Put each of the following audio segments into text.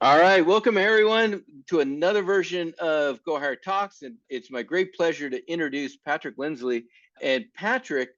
All right, welcome everyone to another version of Go Hire Talks, and it's my great pleasure to introduce Patrick Lindsley. And Patrick,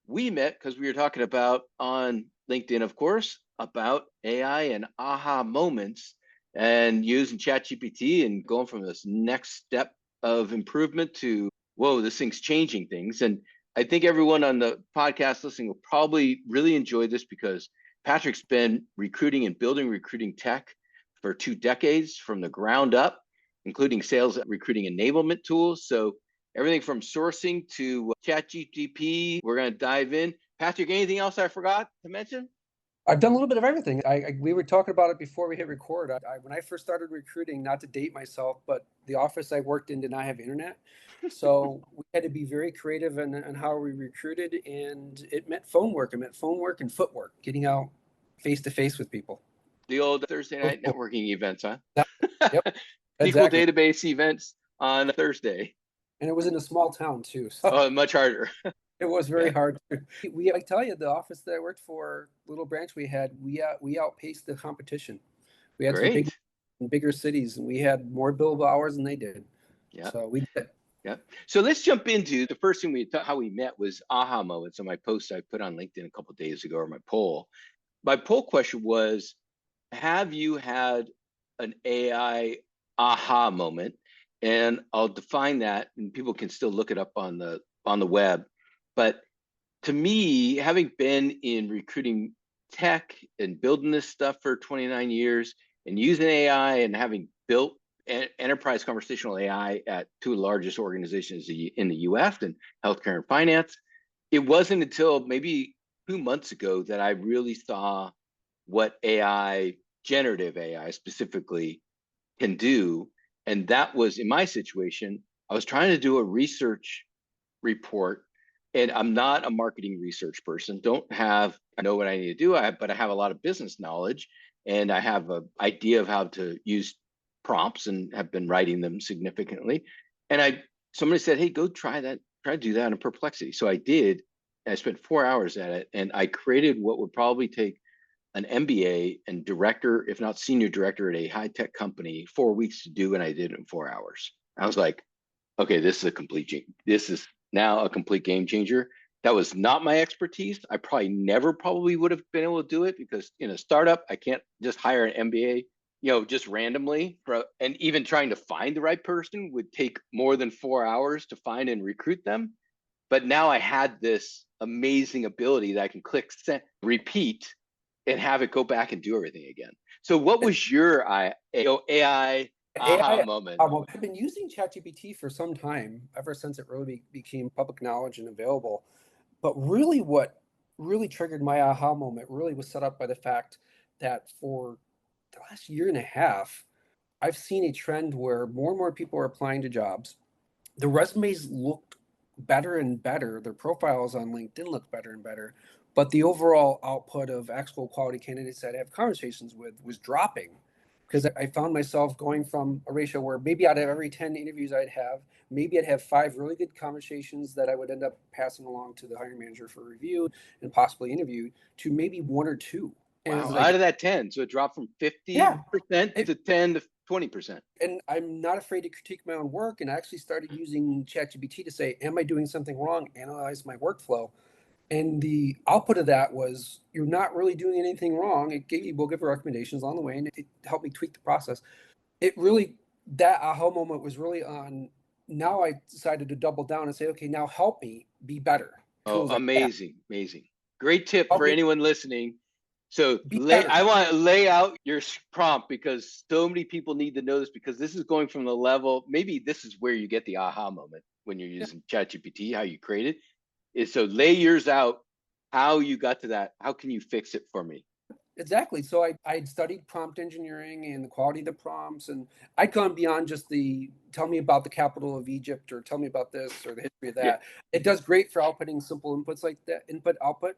we met because we were talking about on LinkedIn, of course, about AI and aha moments, and using ChatGPT and going from this next step of improvement to whoa, this thing's changing things. And I think everyone on the podcast listening will probably really enjoy this because Patrick's been recruiting and building recruiting tech for 2 decades from the ground up, including sales and recruiting enablement tools. So everything from sourcing to ChatGPT, we're going to dive in. Patrick, anything else I forgot to mention? I've done a little bit of everything. We were talking about it before we hit record. When I first started recruiting, not to date myself, but the office I worked in did not have internet, so we had to be very creative in how we recruited, and it meant phone work. It meant phone work and footwork, getting out face to face with people. The old Thursday night networking events, huh? Yep, SQL exactly. database events on Thursday. And it was in a small town too, so Oh, much harder. it was very Yeah, hard. I tell you, the office that I worked for, little branch we had, we outpaced the competition. We had some great. bigger cities, and we had more billable hours than they did. Yeah, So we did. yeah. So let's jump into the first thing how we met was aha moments on my post I put on LinkedIn a couple of days ago, or my poll. My poll question was, have you had an AI aha moment? And I'll define that, and people can still look it up on the web. But to me, having been in recruiting tech and building this stuff for 29 years and using AI and having built enterprise conversational AI at two of the largest organizations in the US and healthcare and finance, it wasn't until maybe 2 months ago that I really saw what AI, generative AI specifically, can do. And that was in my situation. I was trying to do a research report, and I'm not a marketing research person. I know what I need to do, but I have a lot of business knowledge, and I have an idea of how to use prompts and have been writing them significantly. And somebody said, "Hey, go try to do that in Perplexity." So I did. I spent 4 hours at it, and I created what would probably take an MBA and director, if not senior director at a high tech company, 4 weeks to do, and I did it in 4 hours. I was like, okay, this is now a complete game changer. That was not my expertise. I probably would have been able to do it because in a startup, I can't just hire an MBA, just randomly. And even trying to find the right person would take more than 4 hours to find and recruit them. But now I had this amazing ability that I can click send, repeat, and have it go back and do everything again. So, what was your AI aha AI. moment? Well, I've been using ChatGPT for some time, ever since it really became public knowledge and available. But really, what really triggered my aha moment really was set up by the fact that for the last year and a half, I've seen a trend where more and more people are applying to jobs. The resumes looked better and better. Their profiles on LinkedIn looked better and better. But the overall output of actual quality candidates that I have conversations with was dropping because I found myself going from a ratio where maybe out of every 10 interviews maybe I'd have five really good conversations that I would end up passing along to the hiring manager for review and possibly interview to maybe one or two. And Wow, it's out like, of that 10. So it dropped from yeah, 50% it, to 10 to 20%. and I'm not afraid to critique my own work. And I actually started using ChatGPT to say, "Am I doing something wrong?" Analyze my workflow, and the output of that was, "You're not really doing anything wrong." We'll give recommendations along the way, and it helped me tweak the process. It really That aha moment was really on. Now I decided to double down and say, "Okay, now help me be better." Oh, Tools like that amazing, amazing. Great tip help for me anyone listening. So be better. I want to lay out your prompt because so many people need to know this because this is going from the level, maybe this is where you get the aha moment when you're Yeah. using ChatGPT, how you create it. Is so lay yours out, how you got to that. How can you fix it for me? Exactly. So I'd studied prompt engineering and the quality of the prompts, and I'd gone beyond just the tell me about the capital of Egypt or tell me about this or the history of Yeah, that. It does great for outputting simple inputs like that, input output.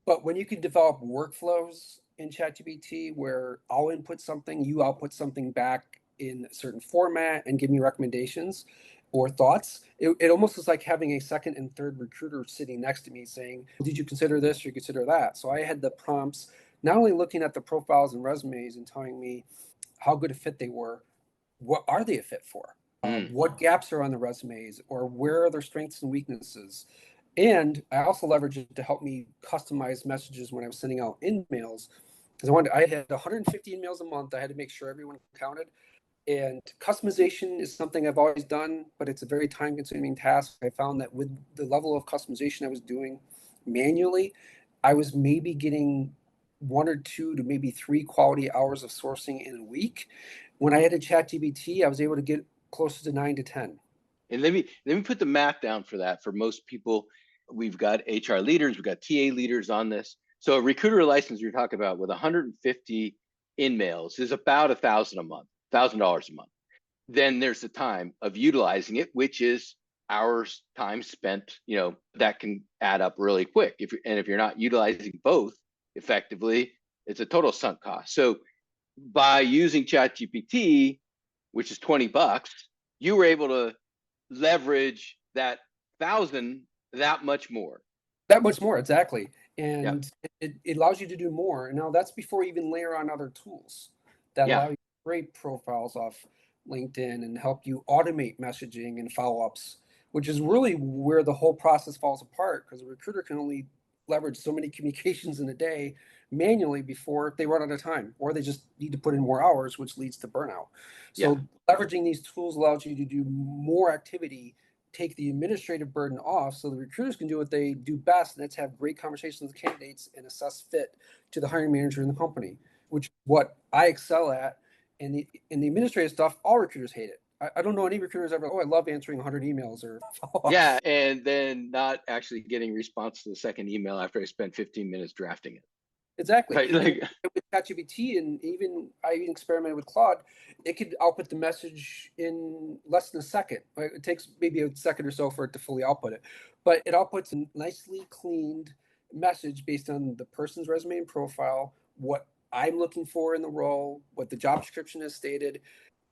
But when you can develop workflows in ChatGPT where I'll input something, you output something back in a certain format and give me recommendations or thoughts, it almost is like having a second and third recruiter sitting next to me saying, "Did you consider this or consider that?" So I had the prompts not only looking at the profiles and resumes and telling me how good a fit they were. What are they a fit for? Mm. What gaps are on the resumes, or where are their strengths and weaknesses? And I also leveraged it to help me customize messages when I was sending out emails, because I had 150 emails a month. I had to make sure everyone counted. And customization is something I've always done, but it's a very time consuming task. I found that with the level of customization I was doing manually, I was maybe getting 1 or 2 to maybe 3 quality hours of sourcing in a week. When I had a ChatGPT, I was able to get closer to 9 to 10. And let me put the math down for that. For most people, we've got HR leaders, we've got TA leaders on this. So a recruiter license you're talking about with 150 in-mails is about $1,000 a month. Then there's the time of utilizing it, which is hours time spent, that can add up really quick. If you're not utilizing both effectively, it's a total sunk cost. So by using ChatGPT, which is $20, you were able to leverage that 1,000 that much more. That much more, exactly. Yep. And it allows you to do more. And now that's before you even layer on other tools that Yeah. allow you to create profiles off LinkedIn and help you automate messaging and follow-ups, which is really where the whole process falls apart, because a recruiter can only leverage so many communications in a day manually before they run out of time, or they just need to put in more hours, which leads to burnout. Yeah. So leveraging these tools allows you to do more activity, take the administrative burden off, so the recruiters can do what they do best, and that's have great conversations with candidates and assess fit to the hiring manager in the company, which is what I excel at. And the administrative stuff, all recruiters hate it. I don't know any recruiters ever, oh, I love answering 100 emails or follow-ups. Yeah. And then not actually getting response to the second email after I spent 15 minutes drafting it. Exactly. Right. Like, with ChatGPT, and I even experimented with Claude, it could output the message in less than a second. Right? It takes maybe a second or so for it to fully output it, but it outputs a nicely cleaned message based on the person's resume and profile, what I'm looking for in the role, what the job description has stated,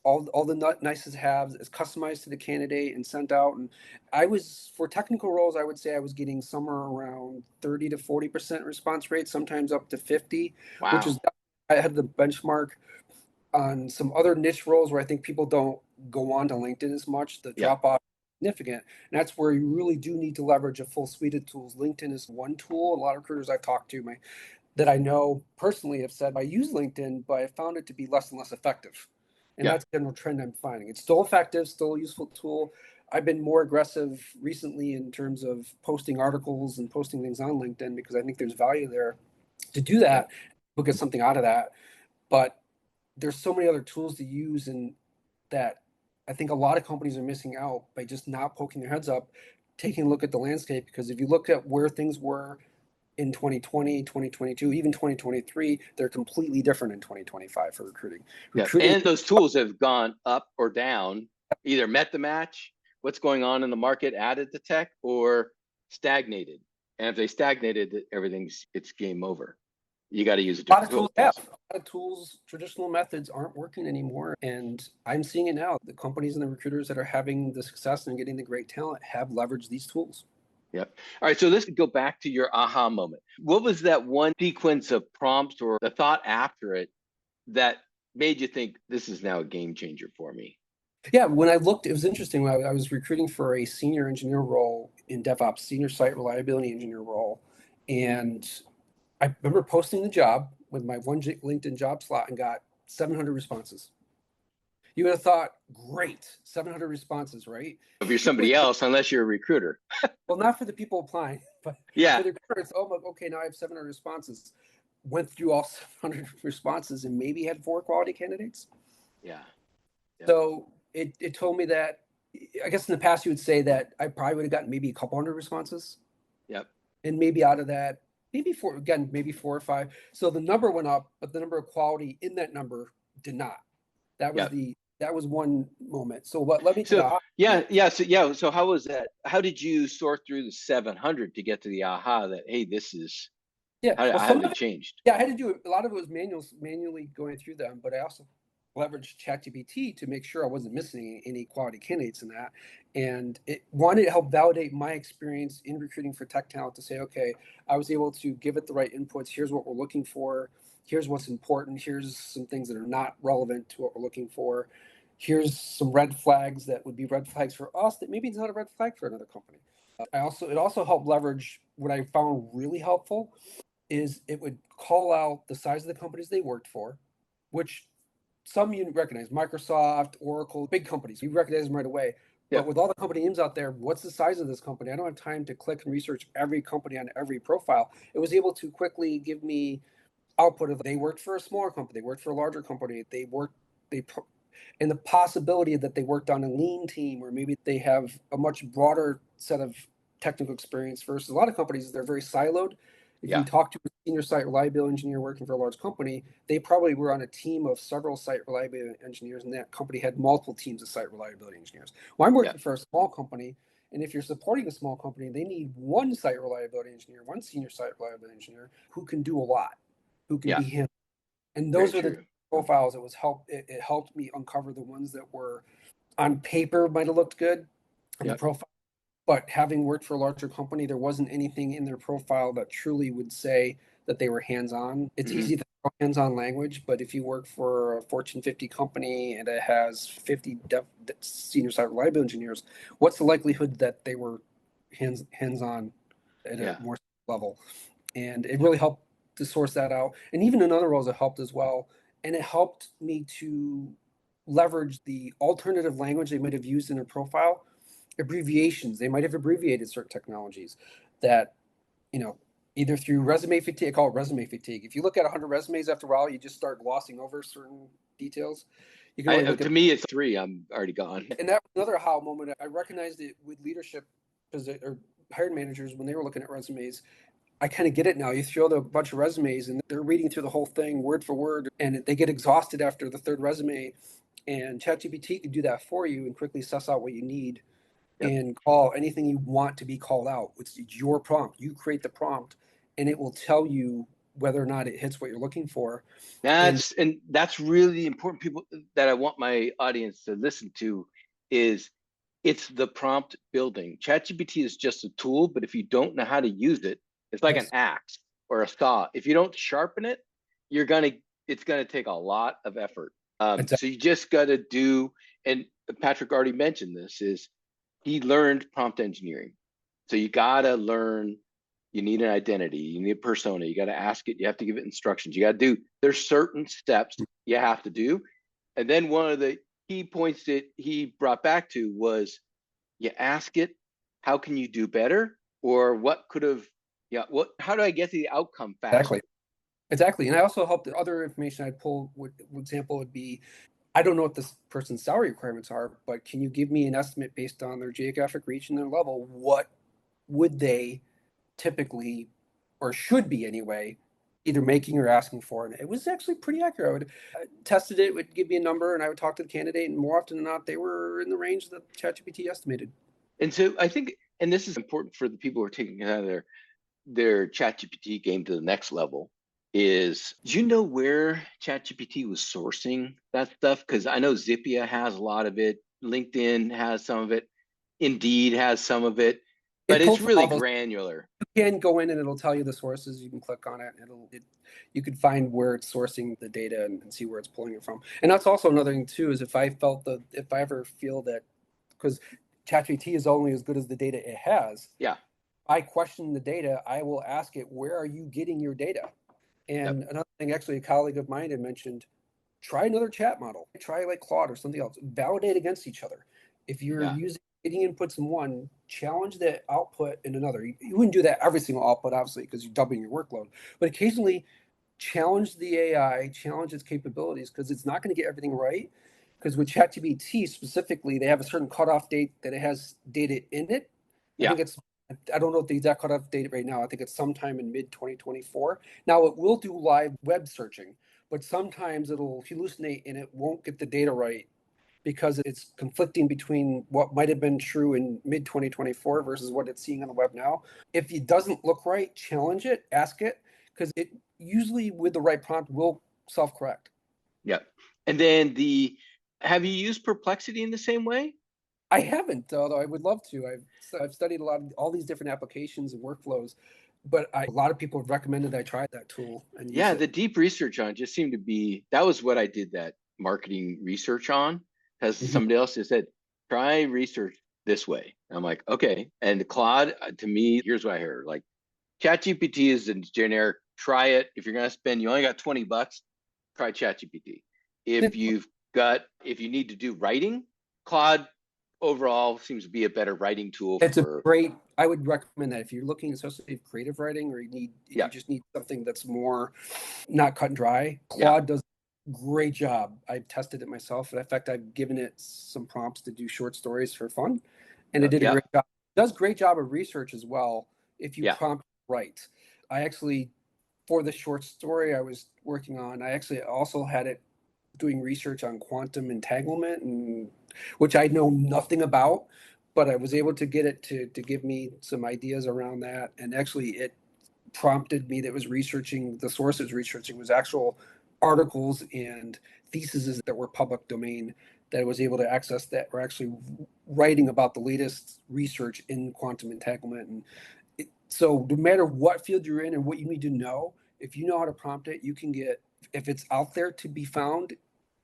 all the nice to haves is customized to the candidate and sent out. And for technical roles, I would say I was getting somewhere around 30 to 40% response rate, sometimes up to 50, which is, Wow. I had the benchmark on some other niche roles where I think people don't go on to LinkedIn as much. The Yeah. drop off is significant. And that's where you really do need to leverage a full suite of tools. LinkedIn is one tool. A lot of recruiters I've talked to, that I know personally have said I use LinkedIn, but I found it to be less and less effective. And Yeah. that's the general trend I'm finding. It's still effective, still a useful tool. I've been more aggressive recently in terms of posting articles and posting things on LinkedIn, because I think there's value there to do Yeah. that. We'll get something out of that. But there's so many other tools to use, and that I think a lot of companies are missing out by just not poking their heads up, taking a look at the landscape. Because if you look at where things were in 2020, 2022, even 2023, they're completely different in 2025 for recruiting. Yeah. Recruiting, And those tools have gone up or down, either met the match, what's going on in the market, added the tech, or stagnated. And if they stagnated, it's game over. You got to use a a lot different of tools tool. have. A lot of tools, traditional methods aren't working anymore. And I'm seeing it now. The companies and the recruiters that are having the success and getting the great talent have leveraged these tools. Yep. All right. So let's go back to your aha moment. What was that one sequence of prompts or the thought after it that made you think this is now a game changer for me? Yeah, when I looked, it was interesting. When I was recruiting for a senior engineer role in DevOps, senior site reliability engineer role. And I remember posting the job with my one LinkedIn job slot and got 700 responses. You would have thought, great, 700 responses, right? If you're somebody else, unless you're a recruiter. Well, not for the people applying, but Yeah. for the recruiters. Oh, okay, now I have 700 responses. Went through all 700 responses and maybe had 4 quality candidates. Yeah. Yep. So it told me that, I guess in the past you would say that I probably would have gotten maybe a couple hundred responses. Yep. And maybe out of that, maybe 4 or 5. So the number went up, but the number of quality in that number did not. Yep. That was one moment. So let me to So the So how was that? How did you sort through the 700 to get to the aha that, hey, this is yeah. Well, how some have of it changed? Yeah, I had to do it. A lot of it was manually going through them, but I also leveraged ChatGPT to make sure I wasn't missing any quality candidates in that. And it wanted to help validate my experience in recruiting for tech talent, to say, okay, I was able to give it the right inputs. Here's what we're looking for. Here's what's important. Here's some things that are not relevant to what we're looking for. Here's some red flags that would be red flags for us that maybe it's not a red flag for another company. It also helped leverage what I found really helpful is it would call out the size of the companies they worked for, which some you recognize, Microsoft, Oracle, big companies, you recognize them right away. But Yep. with all the company names out there, what's the size of this company? I don't have time to click and research every company on every profile. It was able to quickly give me output of they worked for a smaller company, they worked for a larger company, they and the possibility that they worked on a lean team, or maybe they have a much broader set of technical experience versus a lot of companies, they're very siloed. If you Yeah. talk to a senior site reliability engineer working for a large company, they probably were on a team of several site reliability engineers, and that company had multiple teams of site reliability engineers. Well, I'm Yeah. working for a small company, and if you're supporting a small company, they need one site reliability engineer, one senior site reliability engineer who can do a lot, who can Yeah. be hands. And Very those were the true. profiles. It helped me uncover the ones that were on paper might have looked good on the Yep. profile, but having worked for a larger company, there wasn't anything in their profile that truly would say that they were hands-on. It's Hmm. easy to throw hands-on language, but if you work for a Fortune 50 company and it has 50 senior site reliability engineers, what's the likelihood that they were hands-on at a Yeah. more level? And it really helped to source that out. And even in other roles, it helped as well. And it helped me to leverage the alternative language they might have used in their profile, abbreviations. They might have abbreviated certain technologies that, you know, either through resume fatigue, I call it resume fatigue. If you look at 100 resumes after a while, you just start glossing over certain details. You can only look To at, me, it's three. I'm already gone. and that was another aha moment. I recognized it with leadership or hired managers when they were looking at resumes. I kind of get it now. You throw a bunch of resumes and they're reading through the whole thing word for word, and they get exhausted after the third resume. And ChatGPT can do that for you and quickly suss out what you need Yep. and call anything you want to be called out. It's your prompt. You create the prompt, and it will tell you whether or not it hits what you're looking for. And That's really the important people that I want my audience to listen to is it's the prompt building. ChatGPT is just a tool, but if you don't know how to use it, it's like an yes, axe or a saw. If you don't sharpen it, you're gonna it's gonna take a lot of effort. So exactly. you just gotta do, and Patrick already mentioned this, is he learned prompt engineering. So you gotta learn, you need an identity, you need a persona, you gotta ask it, you have to give it instructions, you gotta do, there's certain steps you have to do. And then one of the key points that he brought back to was you ask it, how can you do better? Or what could have, yeah, what, how do I get to the outcome Exactly. faster? Exactly. And I also helped the other information I'd pull would example would be I don't know what this person's salary requirements are, but can you give me an estimate based on their geographic reach and their level? What would they typically, or should be anyway, either making or asking for? And it was actually pretty accurate. I tested it, would give me a number, and I would talk to the candidate, and more often than not, they were in the range that ChatGPT estimated. And so I think, and this is important for the people who are taking it out of their ChatGPT game to the next level, is do you know where ChatGPT was sourcing that stuff? Because I know Zippia has a lot of it, LinkedIn has some of it, Indeed has some of it, but It it's pulled from really all those. granular. You can go in and it'll tell you the sources. You can click on it. You can find where it's sourcing the data and see where it's pulling it from. And that's also another thing too, is if I ever feel that, because ChatGPT is only as good as the data it has, Yeah. I question the data, I will ask it, where are you getting your data? Yep. And another thing, actually, a colleague of mine had mentioned, try another chat model, try like Claude or something else, validate against each other. If you're Yeah. using getting inputs in one, challenge the output in another. You wouldn't do that every single output, obviously, because you're doubling your workload, but occasionally challenge the AI, challenge its capabilities, because it's not going to get everything right. Because with ChatGPT specifically, they have a certain cutoff date that it has data in it. I Yeah. think it's, I don't know the exact cutoff date right now. I think it's sometime in mid 2024. Now it will do live web searching, but sometimes it'll hallucinate and it won't get the data right because it's conflicting between what might have been true in mid 2024 versus what it's seeing on the web now. If it doesn't look right, challenge it, ask it, because it usually with the right prompt will self correct. Yeah. And then have you used Perplexity in the same way? I haven't, although I would love to. I've studied a lot of all these different applications and workflows. but a lot of people have recommended I try that tool and use Yeah, it. the deep research on just seemed to be that was what I did that marketing research on. Because Mhm. somebody else just said, try research this way. I'm like, okay. And Claude, to me, here's what I heard. Like ChatGPT is a generic, try it. If you're gonna spend, you only got $20, try ChatGPT. If you need to do writing, Claude overall seems to be a better writing tool It's a for, great, I would recommend that if you're looking especially at creative writing, or if yeah, you just need something that's more not cut and dry. yeah, Claude does a great job. I've tested it myself. In fact, I've given it some prompts to do short stories for fun, and it did a yeah, great job. It does a great job of research as well if you yeah, prompt right. I actually, for the short story I was working on, I actually also had it doing research on quantum entanglement, and which I know nothing about, but I was able to get it to give me some ideas around that. And actually, it prompted me that was researching the source it was researching was actual articles and theses that were public domain that I was able to access that were actually writing about the latest research in quantum entanglement. And so no matter what field you're in and what you need to know, if you know how to prompt it, you can get, if it's out there to be found,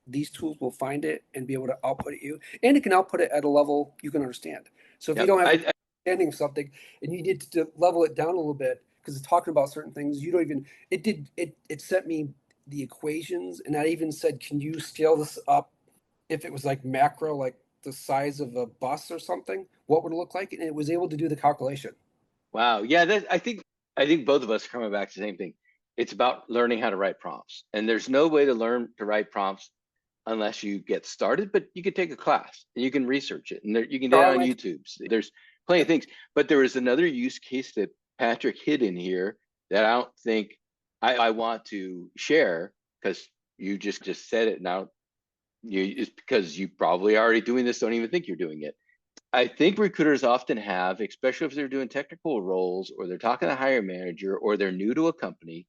these tools will find it and be able to output it you, and it can output it at a level you can understand. So if you yeah. don't have an understanding of something and you need to level it down a little bit because it's talking about certain things, you don't even, it sent me the equations, and I even said, can you scale this up if it was like macro, like the size of a bus or something, what would it look like? And it was able to do the calculation. Wow. Yeah, I think both of us are coming back to the same thing. It's about learning how to write prompts. And there's no way to learn to write prompts unless you get started, but you can take a class and you can research it. And there, you can do it on Starlink. YouTube. There's plenty of things. But there was another use case that Patrick hid in here that I don't think I want to share because you just said it now. It's because you probably already doing this, don't even think you're doing it. I think recruiters often have, especially if they're doing technical roles or they're talking to a hiring manager or they're new to a company,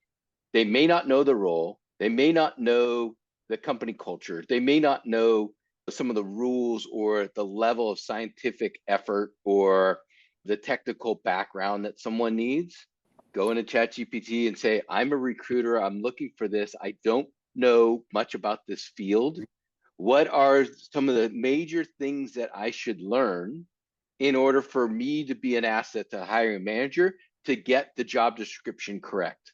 they may not know the role. They may not know the company culture. They may not know some of the rules or the level of scientific effort or the technical background that someone needs. Go into ChatGPT and say, I'm a recruiter. I'm looking for this. I don't know much about this field. What are some of the major things that I should learn in order for me to be an asset to a hiring manager to get the job description correct?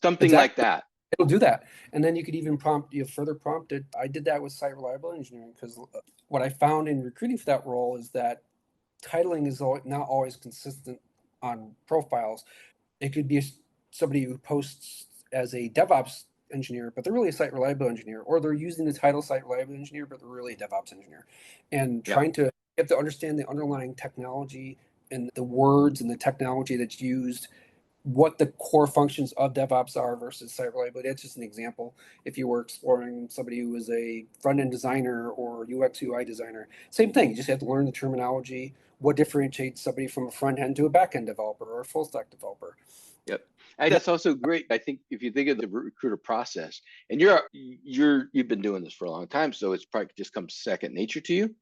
Something like Exactly. that. It'll do that. And then you could even prompt, you further prompt it. I did that with site reliability engineering because what I found in recruiting for that role is that titling is not always consistent on profiles. It could be somebody who posts as a DevOps engineer, but they're really a site reliability engineer, or they're using the title site reliability engineer, but they're really a DevOps engineer. And Yep. trying to, you have to understand the underlying technology and the words and the technology that's used, what the core functions of DevOps are versus site reliability. That's just an example. If you were exploring somebody who was a front end designer or UX UI designer, same thing. You just have to learn the terminology, what differentiates somebody from a front end to a back end developer or a full stack developer. Yep. And that's also great. I think if you think of the recruiter process, and you've been doing this for a long time, so it's probably just comes second nature to you.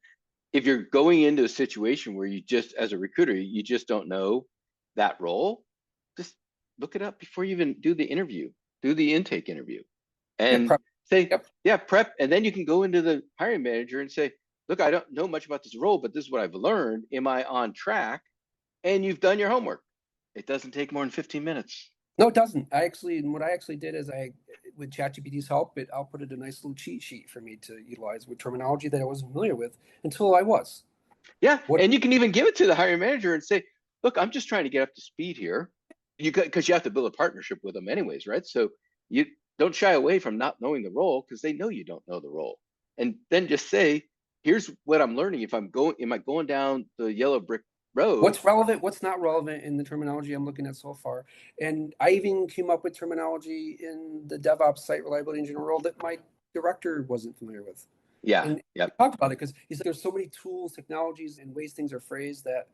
If you're going into a situation where you just, as a recruiter, you just don't know that role, just look it up before you even do the interview, do the intake interview, Yeah, and prep. say, Yep. yeah, prep. And then you can go into the hiring manager and say, look, I don't know much about this role, but this is what I've learned. Am I on track? And you've done your homework. It doesn't take more than 15 minutes. No, it doesn't. What I actually did is with ChatGPT's help, it outputted a nice little cheat sheet for me to utilize with terminology that I wasn't familiar with until I was. Yeah, What? and you can even give it to the hiring manager and say, "Look, I'm just trying to get up to speed here." Because you have to build a partnership with them anyways, right? So you don't shy away from not knowing the role because they know you don't know the role, and then just say, "Here's what I'm learning. If I'm going, am I going down the yellow brick road?" What's relevant? What's not relevant in the terminology I'm looking at so far? And I even came up with terminology in the DevOps site reliability engineer role that my director wasn't familiar with. Yeah, And we yep, talked about it because he said there's so many tools, technologies, and ways things are phrased that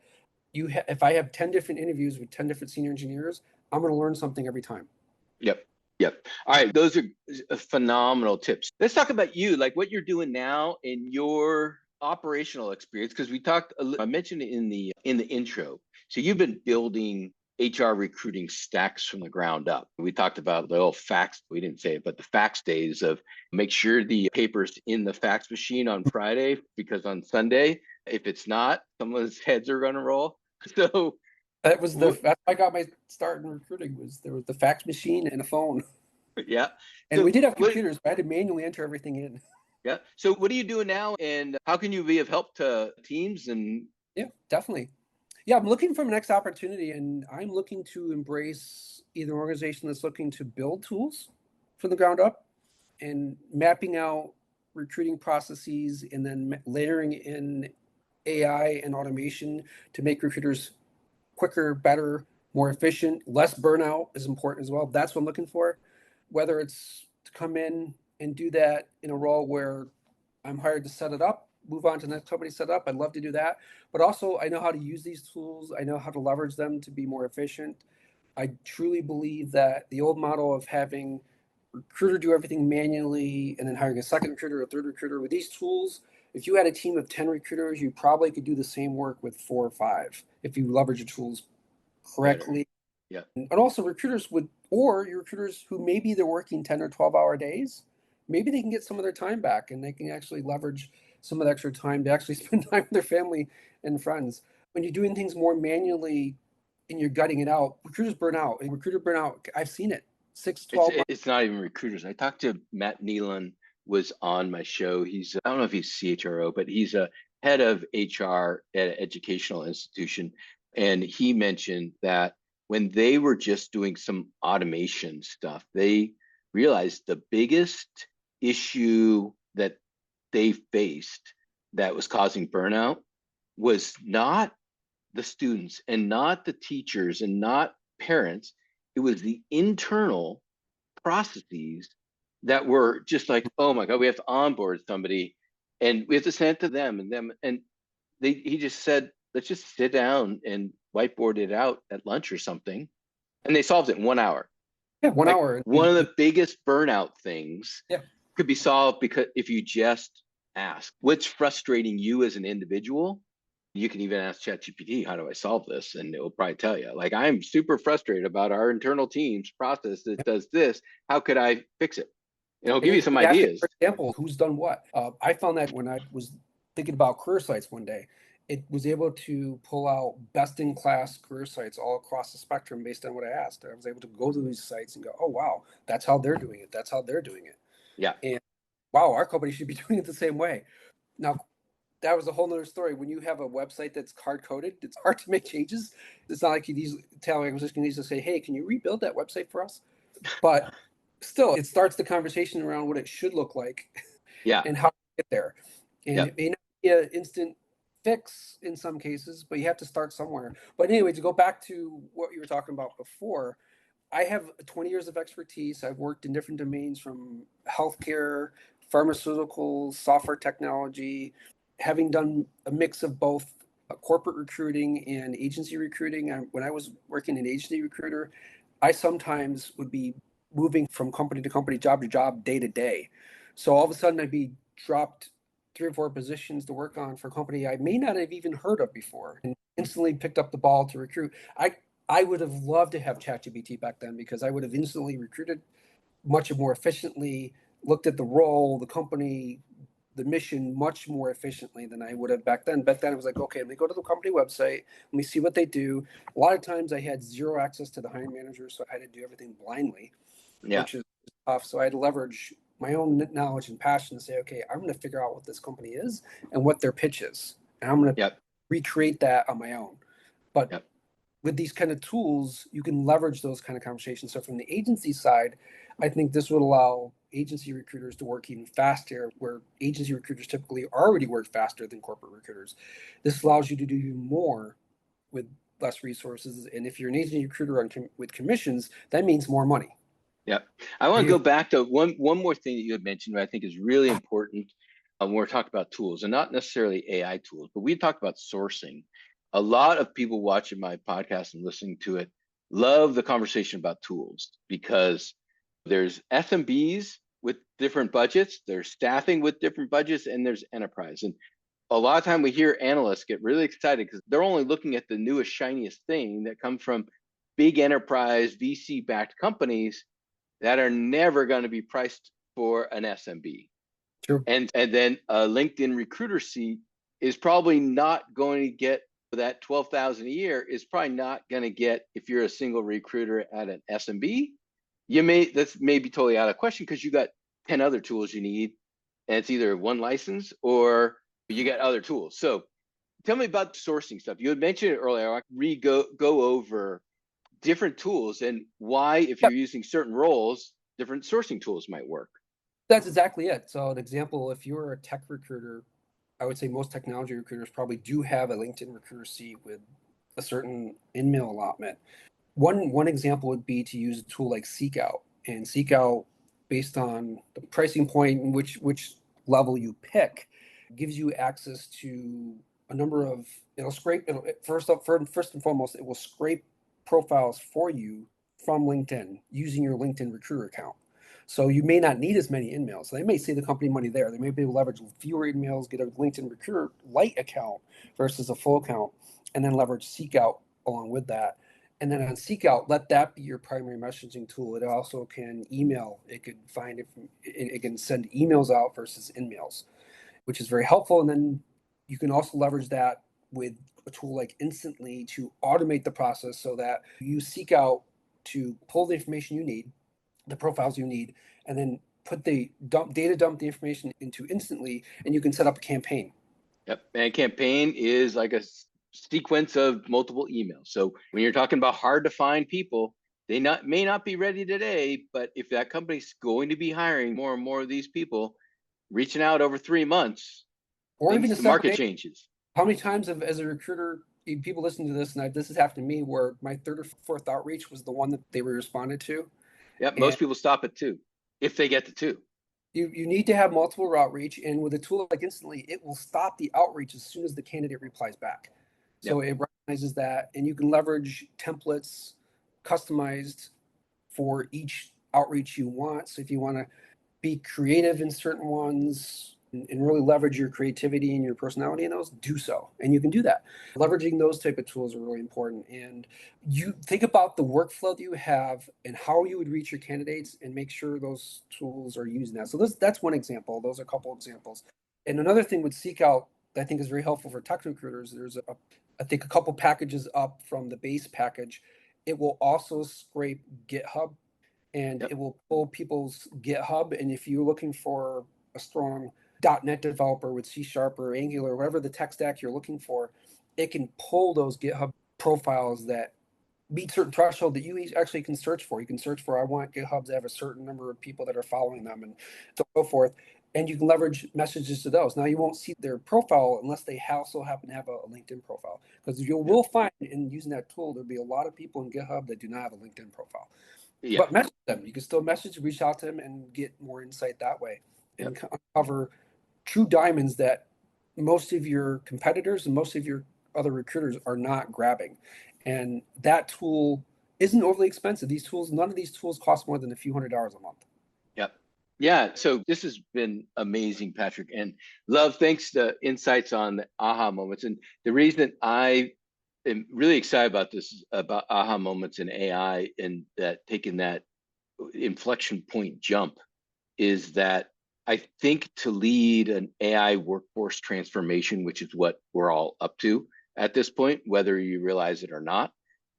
if I have 10 different interviews with 10 different senior engineers, I'm going to learn something every time. yep, yep. All right, those are phenomenal tips. Let's talk about you, like what you're doing now in your operational experience, because we talked. I mentioned it in the intro. So you've been building HR recruiting stacks from the ground up. We talked about the old fax, we didn't say it, but the fax days of make sure the paper's in the fax machine on Friday, because on Sunday, if it's not, someone's heads are going to roll. So, That's how I got my start in recruiting. Was there was the fax machine and a phone, yeah. and we So, did have what, computers, but I had to manually enter everything in. yeah. So, what are you doing now? And how can you be of help to teams? And Yeah, definitely. Yeah, I'm looking for my next opportunity, and I'm looking to embrace either an organization that's looking to build tools from the ground up and mapping out recruiting processes and then layering in AI and automation to make recruiters quicker, better, more efficient, less burnout is important as well. That's what I'm looking for. Whether it's to come in and do that in a role where I'm hired to set it up, move on to the next company set up. I'd love to do that. But also, I know how to use these tools. I know how to leverage them to be more efficient. I truly believe that the old model of having recruiter do everything manually and then hiring a second recruiter or a third recruiter with these tools, if you had a team of 10 recruiters, you probably could do the same work with 4 or 5 if you leverage the tools better. correctly. Yeah. And also recruiters would, or your recruiters who maybe they're working 10 or 12-hour days, maybe they can get some of their time back and they can actually leverage some of the extra time to actually spend time with their family and friends. When you're doing things more manually and you're gutting it out, recruiters burn out. And recruiter burnout, I've seen it. 6, It's 12 months. it's not even recruiters. I talked to Matt Nealon, was on my show. He's, I don't know if he's CHRO, but he's a head of HR at an educational institution. And he mentioned that when they were just doing some automation stuff, they realized the biggest issue that they faced that was causing burnout was not the students and not the teachers and not parents. It was the internal processes that were just like, oh my God, we have to onboard somebody and we have to send it to them and them. And he just said, let's just sit down and whiteboard it out at lunch or something. And they solved it in 1 hour. Yeah, one Like hour. one of the biggest burnout things Yeah. could be solved because if you just ask what's frustrating you as an individual, you can even ask ChatGPT, how do I solve this? And it will probably tell you, like, I'm super frustrated about our internal team's process that does this. How could I fix it? And it'll And give you some you ask it, ideas. for example, who's done what? I found that when I was thinking about career sites one day, it was able to pull out best in class career sites all across the spectrum based on what I asked. I was able to go to these sites and go, oh, wow, that's how they're doing it. That's how they're doing it. Yeah. And wow, our company should be doing it the same way. Now, that was a whole nother story. When you have a website that's hard coded, it's hard to make changes. It's not like you easily tell acquisition needs to say, hey, can you rebuild that website for us? But still, it starts the conversation around what it should look like Yeah. and how to get there. And Yeah. it may not be an instant fix in some cases, but you have to start somewhere. But anyway, to go back to what you were talking about before, I have 20 years of expertise. I've worked in different domains from healthcare, pharmaceuticals, software technology, having done a mix of both corporate recruiting and agency recruiting. When I was working in agency recruiter, I sometimes would be moving from company to company, job to job, day to day. So all of a sudden, I'd be dropped 3 or 4 positions to work on for a company I may not have even heard of before, and instantly picked up the ball to recruit. I would have loved to have ChatGPT back then because I would have instantly recruited much more efficiently, looked at the role, the company, the mission much more efficiently than I would have back then. Back then, it was like, okay, let me go to the company website, let me see what they do. A lot of times, I had zero access to the hiring manager, so I had to do everything blindly, Yeah. which is tough. So I had to leverage my own knowledge and passion to say, okay, I'm going to figure out what this company is and what their pitch is, and I'm going to Yep. recreate that on my own. But Yep. with these kind of tools, you can leverage those kind of conversations. So from the agency side, I think this would allow agency recruiters to work even faster, where agency recruiters typically already work faster than corporate recruiters. This allows you to do even more with less resources. And if you're an agency recruiter with commissions, that means more money. Yep. I want to You, go back to one more thing that you had mentioned that I think is really important when we're talking about tools, and not necessarily AI tools, but we talked about sourcing. A lot of people watching my podcast and listening to it love the conversation about tools because there's SMBs with different budgets, there's staffing with different budgets, and there's enterprise. And a lot of time we hear analysts get really excited because they're only looking at the newest, shiniest thing that comes from big enterprise VC-backed companies that are never going to be priced for an SMB. True. And then a LinkedIn recruiter seat is probably not going to get that 12,000 a year is probably not going to get if you're a single recruiter at an SMB. That's maybe totally out of question because you got 10 other tools you need, and it's either one license or you got other tools. So tell me about sourcing stuff. You had mentioned it earlier. I go over different tools and why, if you're using certain roles, different sourcing tools might work. That's exactly it. So an example, if you're a tech recruiter, I would say most technology recruiters probably do have a LinkedIn recruiter seat with a certain in-mail allotment. One example would be to use a tool like Seekout. And Seekout, based on the pricing point and which level you pick, gives you access to a number of, first and foremost, it will scrape profiles for you from LinkedIn using your LinkedIn recruiter account. So you may not need as many emails. So they may save the company money there. They may be able to leverage fewer emails, get a LinkedIn recruiter light account versus a full account, and then leverage Seekout along with that. And then on Seekout, let that be your primary messaging tool. It also can email. It could find it can send emails out versus in-mails, which is very helpful. And then you can also leverage that with a tool like Instantly to automate the process so that you seek out to pull the information you need, the profiles you need, and then put the data dump the information into Instantly, and you can set up a campaign. Yep. And a campaign is like a sequence of multiple emails. So when you're talking about hard to find people, they may not be ready today, but if that company's going to be hiring more and more of these people, reaching out over 3 months, Or even the market changes. How many times as a recruiter, people listen to this, and this has happened to me, where my third or fourth outreach was the one that they were responded to. Yep. And Most people stop at 2 if they get to 2. you need to have multiple outreach, and with a tool like Instantly, it will stop the outreach as soon as the candidate replies back. So it recognizes that, and you can leverage templates customized for each outreach you want. So if you want to be creative in certain ones and really leverage your creativity and your personality in those, do so. And you can do that. Leveraging those type of tools are really important. And you think about the workflow that you have and how you would reach your candidates and make sure those tools are using that. So that's one example. Those are a couple examples. And another thing with Seekout that I think is very helpful for tech recruiters, there's I think a couple packages up from the base package. It will also scrape GitHub, and it will pull people's GitHub. And if you're looking for a strong .NET developer with C# or Angular, whatever the tech stack you're looking for, it can pull those GitHub profiles that meet certain threshold that you actually can search for. You can search for, I want GitHub to have a certain number of people that are following them and so forth. And you can leverage messages to those. Now, you won't see their profile unless they also happen to have a LinkedIn profile, because you will find in using that tool, there'll be a lot of people in GitHub that do not have a LinkedIn profile. But message them. You can still reach out to them and get more insight that way, and uncover true diamonds that most of your competitors and most of your other recruiters are not grabbing. And that tool isn't overly expensive. None of these tools cost more than a few $100s a month. Yep. Yeah. So this has been amazing, Patrick, and thanks to insights on the aha moments. And the reason I am really excited about this is about aha moments in AI, and that taking that inflection point jump is that I think to lead an AI workforce transformation, which is what we're all up to at this point, whether you realize it or not,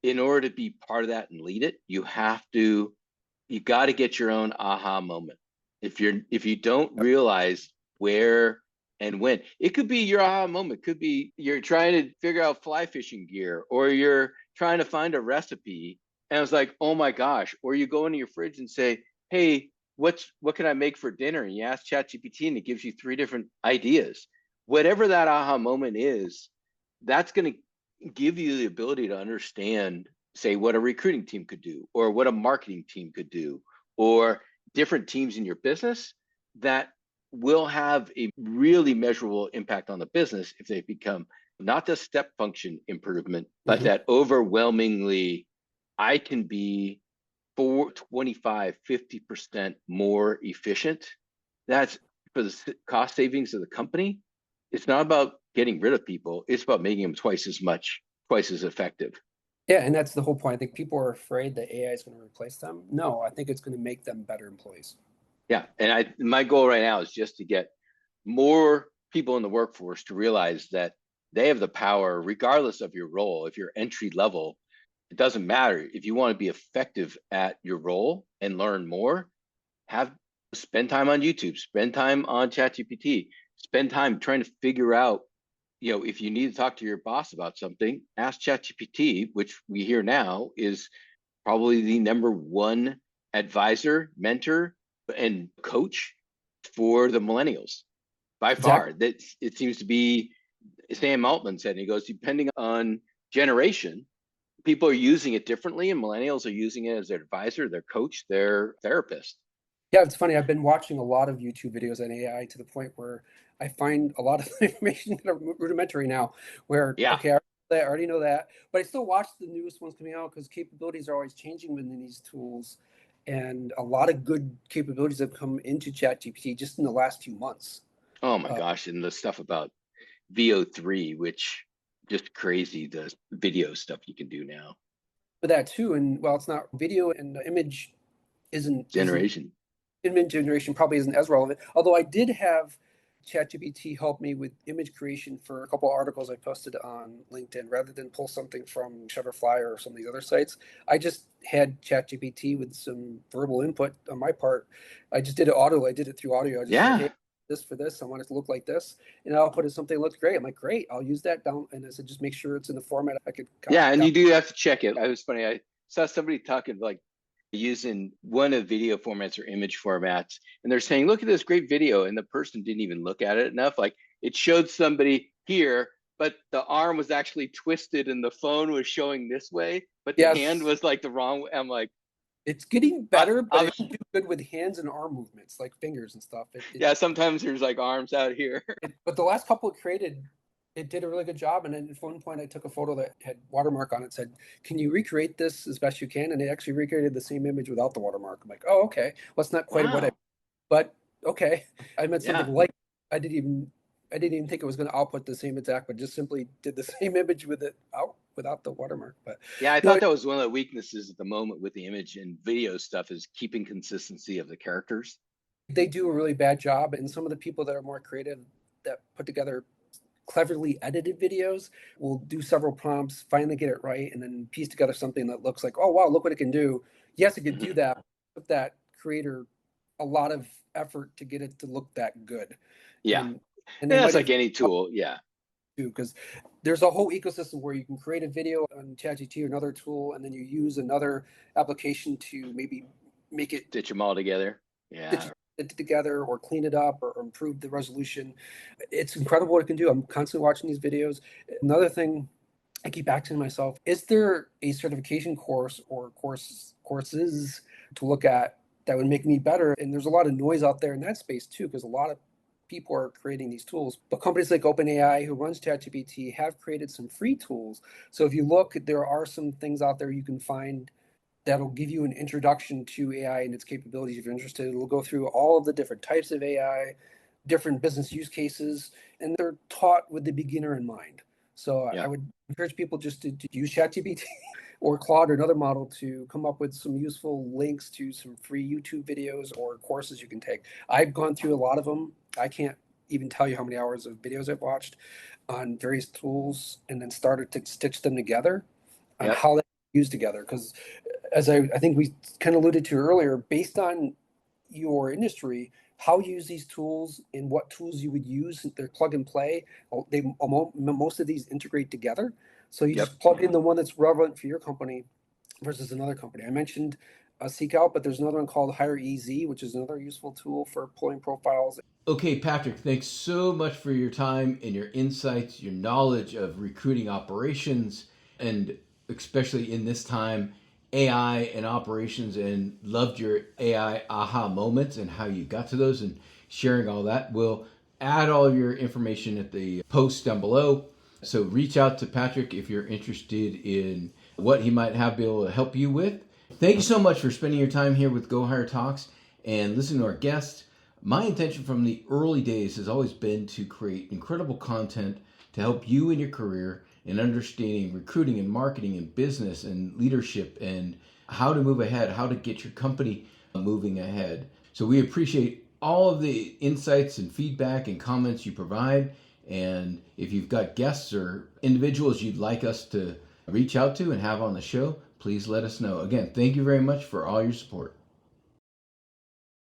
in order to be part of that and lead it, you got to get your own aha moment. If you don't realize where and when, it could be your aha moment, could be you're trying to figure out fly fishing gear, or you're trying to find a recipe and it's like, oh my gosh, or you go into your fridge and say, hey, what can I make for dinner? And you ask ChatGPT and it gives you 3 different ideas. Whatever that aha moment is, that's going to give you the ability to understand, say, what a recruiting team could do, or what a marketing team could do, or different teams in your business that will have a really measurable impact on the business if they become not just step function improvement, but that overwhelmingly, I can be 25, 50% more efficient. That's for the cost savings of the company. It's not about getting rid of people. It's about making them twice as effective. Yeah, and that's the whole point. I think people are afraid that AI is going to replace them. No, I think it's going to make them better employees. Yeah, and my goal right now is just to get more people in the workforce to realize that they have the power, regardless of your role. If you're entry level, it doesn't matter. If you want to be effective at your role and learn more, have spend time on YouTube, spend time on ChatGPT, spend time trying to figure out, if you need to talk to your boss about something, ask ChatGPT, which we hear now is probably the number one advisor, mentor, and coach for the millennials by Exactly. far. That it seems to be. Sam Altman said, and he goes, depending on generation, people are using it differently, and millennials are using it as their advisor, their coach, their therapist. Yeah, it's funny. I've been watching a lot of YouTube videos on AI to the point where I find a lot of information kind of rudimentary now. Where Yeah. okay, I already know that, but I still watch the newest ones coming out because capabilities are always changing within these tools, and a lot of good capabilities have come into ChatGPT just in the last few months. Oh my Uh, gosh. And the stuff about VO3, which just crazy, the video stuff you can do now. for that too, and while it's not video and the image isn't Generation. image generation probably isn't as relevant. Although I did have ChatGPT help me with image creation for a couple articles I posted on LinkedIn. Rather than pull something from Shutterfly or some of these other sites, I just had ChatGPT with some verbal input on my part. I just did it auto. I did it through audio. I just said, Yeah. "Hey, this for this. I want it to look like this," and I'll put it something that looks great. I'm like, "Great, I'll use that down." And I said, "Just make sure it's in the format I could Yeah. And you do have to check it. I was funny. I saw somebody talking like using one of video formats or image formats, and they're saying, look at this great video. And the person didn't even look at it enough. Like it showed somebody here, but the arm was actually twisted and the phone was showing this way, but the hand Yes, was like the wrong way. I'm like, it's getting I, better, but I'm, it didn't do good with hands and arm movements like fingers and stuff. yeah, sometimes there's like arms out here. But the last couple it created, it did a really good job. And then at one point, I took a photo that had watermark on it. Said, "Can you recreate this as best you can?" And it actually recreated the same image without the watermark. I'm like, "Oh, okay. Well, it's not quite what I, Wow. but okay." I meant something Yeah. like I didn't even I didn't even think it was going to output the same exact, but just simply did the same image with it out without the watermark. But Yeah, I no, thought that was one of the weaknesses at the moment with the image and video stuff is keeping consistency of the characters. they do a really bad job. And some of the people that are more creative that put together cleverly edited videos will do several prompts, finally get it right, and then piece together something that looks like, oh wow, look what it can do. Yes, it could do Mhm. that. With that creator a lot of effort to get it to look that good. Yeah. And they Yeah, it's might like have any tool. Yeah. too, because there's a whole ecosystem where you can create a video on ChatGPT or another tool, and then you use another application to maybe make it Stitch them all together. stitch Yeah. it together or clean it up or improve the resolution. It's incredible what it can do. I'm constantly watching these videos. Another thing I keep asking myself, is there a certification course or courses to look at that would make me better? And there's a lot of noise out there in that space too, because a lot of people are creating these tools. But companies like OpenAI, who runs ChatGPT, have created some free tools. So if you look, there are some things out there you can find that'll give you an introduction to AI and its capabilities if you're interested. It'll go through all of the different types of AI, different business use cases, and they're taught with the beginner in mind. So I Yeah. would encourage people just to use ChatGPT or Claude or another model to come up with some useful links to some free YouTube videos or courses you can take. I've gone through a lot of them. I can't even tell you how many hours of videos I've watched on various tools and then started to stitch them together on Yep. how they use together. Because as I think we kind of alluded to earlier, based on your industry, how you use these tools and what tools you would use, they're plug and play. They most of these integrate together, so you Yep. just plug in the one that's relevant for your company versus another company. I mentioned Seek Out, but there's another one called Hire EZ, which is another useful tool for pulling profiles. Okay, Patrick, thanks so much for your time and your insights, your knowledge of recruiting operations, and especially in this time, AI and operations, and loved your AI aha moments and how you got to those and sharing all that. We'll add all your information at the post down below. So reach out to Patrick if you're interested in what he might have be able to help you with. Thank you so much for spending your time here with Go Hire Talks and listening to our guests. My intention from the early days has always been to create incredible content to help you in your career in understanding recruiting and marketing and business and leadership and how to move ahead, how to get your company moving ahead. So we appreciate all of the insights and feedback and comments you provide. And if you've got guests or individuals you'd like us to reach out to and have on the show, please let us know. Again, thank you very much for all your support.